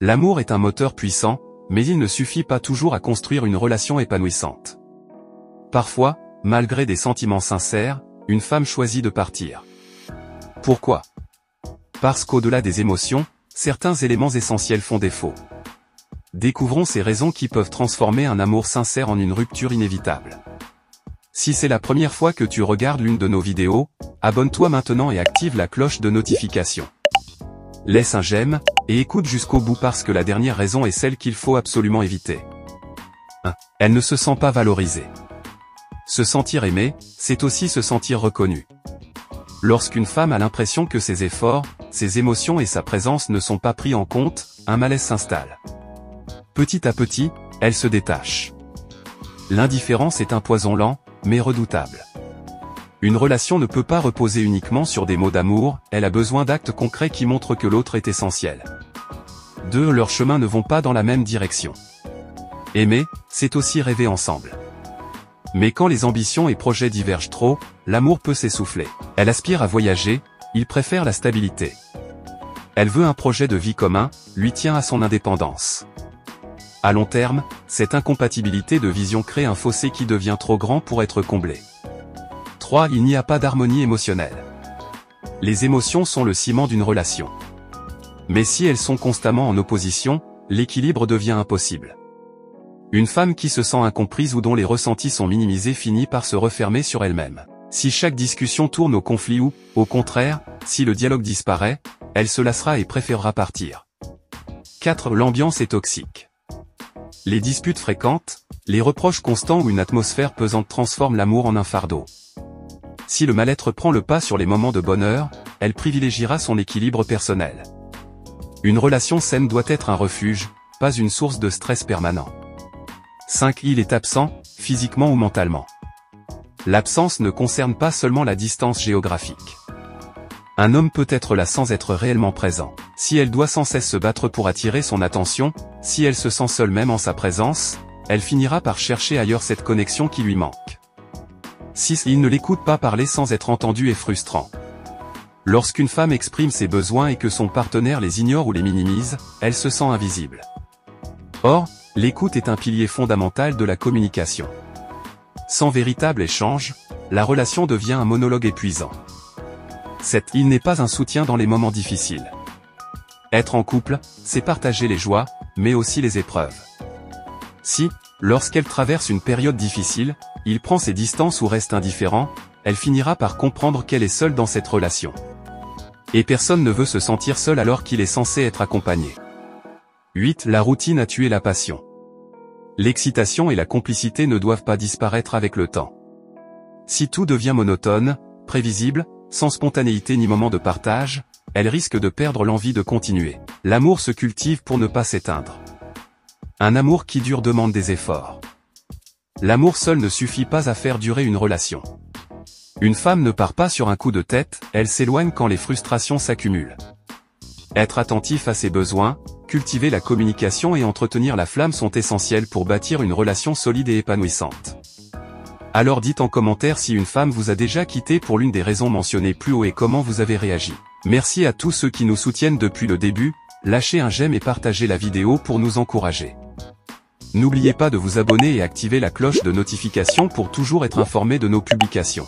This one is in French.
L'amour est un moteur puissant, mais il ne suffit pas toujours à construire une relation épanouissante. Parfois, malgré des sentiments sincères, une femme choisit de partir. Pourquoi? Parce qu'au-delà des émotions, certains éléments essentiels font défaut. Découvrons ces raisons qui peuvent transformer un amour sincère en une rupture inévitable. Si c'est la première fois que tu regardes l'une de nos vidéos, abonne-toi maintenant et active la cloche de notification. Laisse un j'aime, et écoute jusqu'au bout parce que la dernière raison est celle qu'il faut absolument éviter. 1. Elle ne se sent pas valorisée. Se sentir aimé, c'est aussi se sentir reconnu. Lorsqu'une femme a l'impression que ses efforts, ses émotions et sa présence ne sont pas pris en compte, un malaise s'installe. Petit à petit, elle se détache. L'indifférence est un poison lent, mais redoutable. Une relation ne peut pas reposer uniquement sur des mots d'amour, elle a besoin d'actes concrets qui montrent que l'autre est essentiel. 2. Leurs chemins ne vont pas dans la même direction. Aimer, c'est aussi rêver ensemble. Mais quand les ambitions et projets divergent trop, l'amour peut s'essouffler. Elle aspire à voyager, il préfère la stabilité. Elle veut un projet de vie commun, lui tient à son indépendance. À long terme, cette incompatibilité de vision crée un fossé qui devient trop grand pour être comblé. 3. Il n'y a pas d'harmonie émotionnelle. Les émotions sont le ciment d'une relation. Mais si elles sont constamment en opposition, l'équilibre devient impossible. Une femme qui se sent incomprise ou dont les ressentis sont minimisés finit par se refermer sur elle-même. Si chaque discussion tourne au conflit ou, au contraire, si le dialogue disparaît, elle se lassera et préférera partir. 4. L'ambiance est toxique. Les disputes fréquentes, les reproches constants ou une atmosphère pesante transforment l'amour en un fardeau. Si le mal-être prend le pas sur les moments de bonheur, elle privilégiera son équilibre personnel. Une relation saine doit être un refuge, pas une source de stress permanent. 5. Il est absent, physiquement ou mentalement. L'absence ne concerne pas seulement la distance géographique. Un homme peut être là sans être réellement présent. Si elle doit sans cesse se battre pour attirer son attention, si elle se sent seule même en sa présence, elle finira par chercher ailleurs cette connexion qui lui manque. 6. Il ne l'écoute pas parler sans être entendu et frustrant. Lorsqu'une femme exprime ses besoins et que son partenaire les ignore ou les minimise, elle se sent invisible. Or, l'écoute est un pilier fondamental de la communication. Sans véritable échange, la relation devient un monologue épuisant. 7. Il n'est pas un soutien dans les moments difficiles. Être en couple, c'est partager les joies, mais aussi les épreuves. Si, lorsqu'elle traverse une période difficile, il prend ses distances ou reste indifférent, elle finira par comprendre qu'elle est seule dans cette relation. Et personne ne veut se sentir seul alors qu'il est censé être accompagné. 8. La routine a tué la passion. L'excitation et la complicité ne doivent pas disparaître avec le temps. Si tout devient monotone, prévisible, sans spontanéité ni moment de partage, elle risque de perdre l'envie de continuer. L'amour se cultive pour ne pas s'éteindre. Un amour qui dure demande des efforts. L'amour seul ne suffit pas à faire durer une relation. Une femme ne part pas sur un coup de tête, elle s'éloigne quand les frustrations s'accumulent. Être attentif à ses besoins, cultiver la communication et entretenir la flamme sont essentiels pour bâtir une relation solide et épanouissante. Alors dites en commentaire si une femme vous a déjà quitté pour l'une des raisons mentionnées plus haut et comment vous avez réagi. Merci à tous ceux qui nous soutiennent depuis le début, lâchez un j'aime et partagez la vidéo pour nous encourager. N'oubliez pas de vous abonner et activer la cloche de notification pour toujours être informé de nos publications.